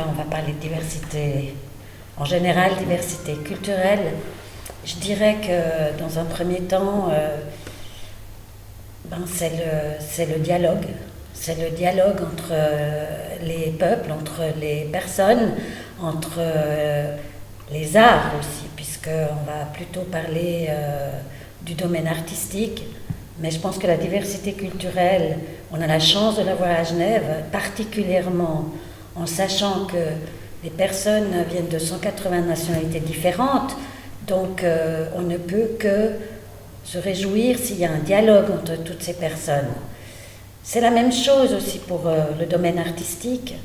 on va parler de diversité, en général, diversité culturelle. Je dirais que dans un premier temps, c'est le dialogue. C'est le dialogue entre les peuples, entre les personnes, entre les arts aussi, puisqu'on va plutôt parler du domaine artistique. Mais je pense que la diversité culturelle, on a la chance de l'avoir à Genève, particulièrement en sachant que les personnes viennent de 180 nationalités différentes. Donc on ne peut que se réjouir s'il y a un dialogue entre toutes ces personnes. C'est la même chose aussi pour le domaine artistique.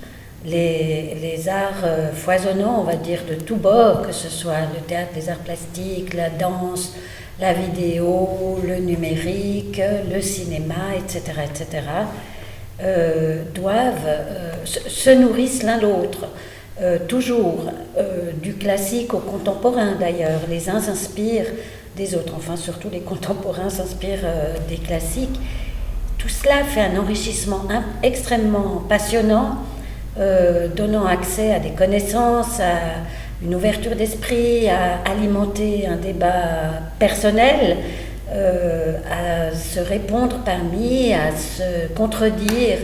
Les arts foisonnants, on va dire, de tous bords, que ce soit le théâtre, les arts plastiques, la danse, la vidéo, le numérique, le cinéma, etc., se nourrissent l'un l'autre. Toujours du classique au contemporain d'ailleurs. Les uns s'inspirent des autres, enfin surtout les contemporains s'inspirent des classiques. Tout cela fait un enrichissement extrêmement passionnant, donnant accès à des connaissances, à une ouverture d'esprit, à alimenter un débat personnel, à se répondre parmi, à se contredire.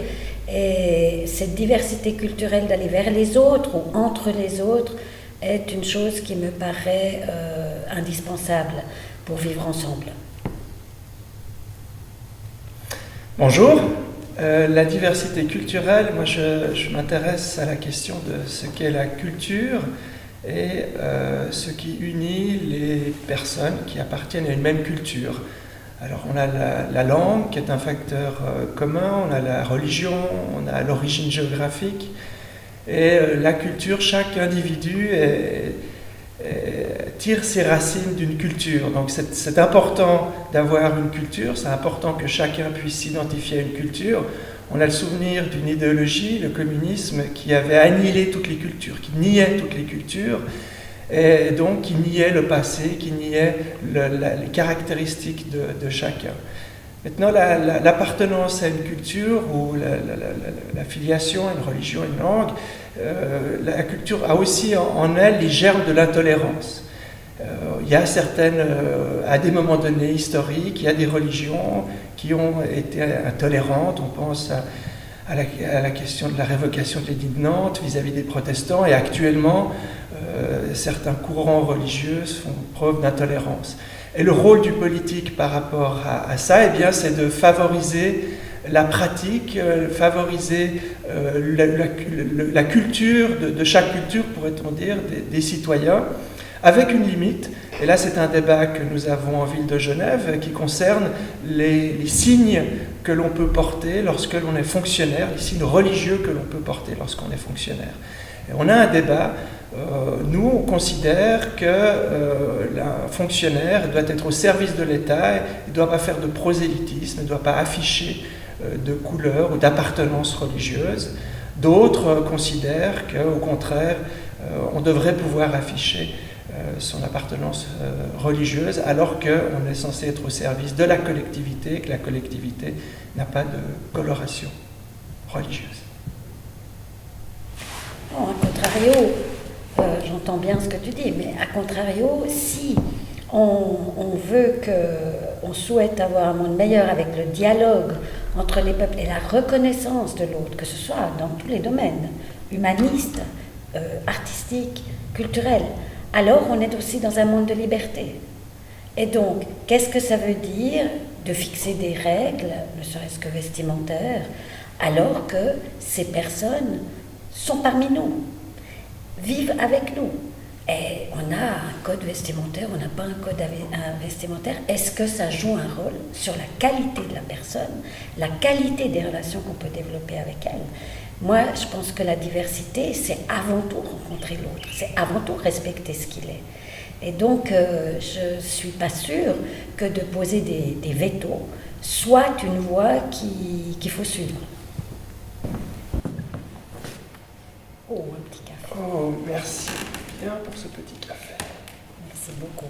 Et cette diversité culturelle d'aller vers les autres ou entre les autres est une chose qui me paraît indispensable pour vivre ensemble. Bonjour. La diversité culturelle, moi je m'intéresse à la question de ce qu'est la culture et ce qui unit les personnes qui appartiennent à une même culture. Alors on a la langue qui est un facteur commun, on a la religion, on a l'origine géographique et la culture, chaque individu tire ses racines d'une culture. Donc c'est important d'avoir une culture, c'est important que chacun puisse s'identifier à une culture. On a le souvenir d'une idéologie, le communisme, qui avait annihilé toutes les cultures, qui niait toutes les cultures, et donc qui niait le passé, qui niait les caractéristiques de chacun. Maintenant, l'appartenance à une culture ou la filiation à une religion, une langue, la culture a aussi en elle les germes de l'intolérance. Il y a à des moments donnés historiques, il y a des religions qui ont été intolérantes. On pense à la question de la révocation de l'édit de Nantes vis-à-vis des protestants, et actuellement, certains courants religieux font preuve d'intolérance. Et le rôle du politique par rapport à ça, eh bien, c'est de favoriser la pratique, favoriser la culture de chaque culture, pourrait-on dire, des citoyens, avec une limite. Et là, c'est un débat que nous avons en ville de Genève qui concerne les signes que l'on peut porter lorsque l'on est fonctionnaire, les signes religieux que l'on peut porter lorsqu'on est fonctionnaire. Et on a un débat. Nous, on considère qu'un fonctionnaire doit être au service de l'État, il ne doit pas faire de prosélytisme, il ne doit pas afficher de couleur ou d'appartenance religieuse. D'autres considèrent qu'au contraire, on devrait pouvoir afficher son appartenance religieuse, alors qu'on est censé être au service de la collectivité, et que la collectivité n'a pas de coloration religieuse. Bon, à contrario, j'entends bien ce que tu dis, mais à contrario, si on souhaite avoir un monde meilleur avec le dialogue entre les peuples et la reconnaissance de l'autre, que ce soit dans tous les domaines, humanistes, artistiques, culturels, alors on est aussi dans un monde de liberté. Et donc, qu'est-ce que ça veut dire de fixer des règles, ne serait-ce que vestimentaires, alors que ces personnes sont parmi nous, vivent avec nous? Et on a un code vestimentaire, on n'a pas un code vestimentaire. Est-ce que ça joue un rôle sur la qualité de la personne, la qualité des relations qu'on peut développer avec elle? Moi, je pense que la diversité, c'est avant tout rencontrer l'autre, c'est avant tout respecter ce qu'il est. Et donc, je ne suis pas sûre que de poser des vétos soit une voie qu'il faut suivre. Oh, un petit café. Oh, merci bien pour ce petit café. Merci beaucoup.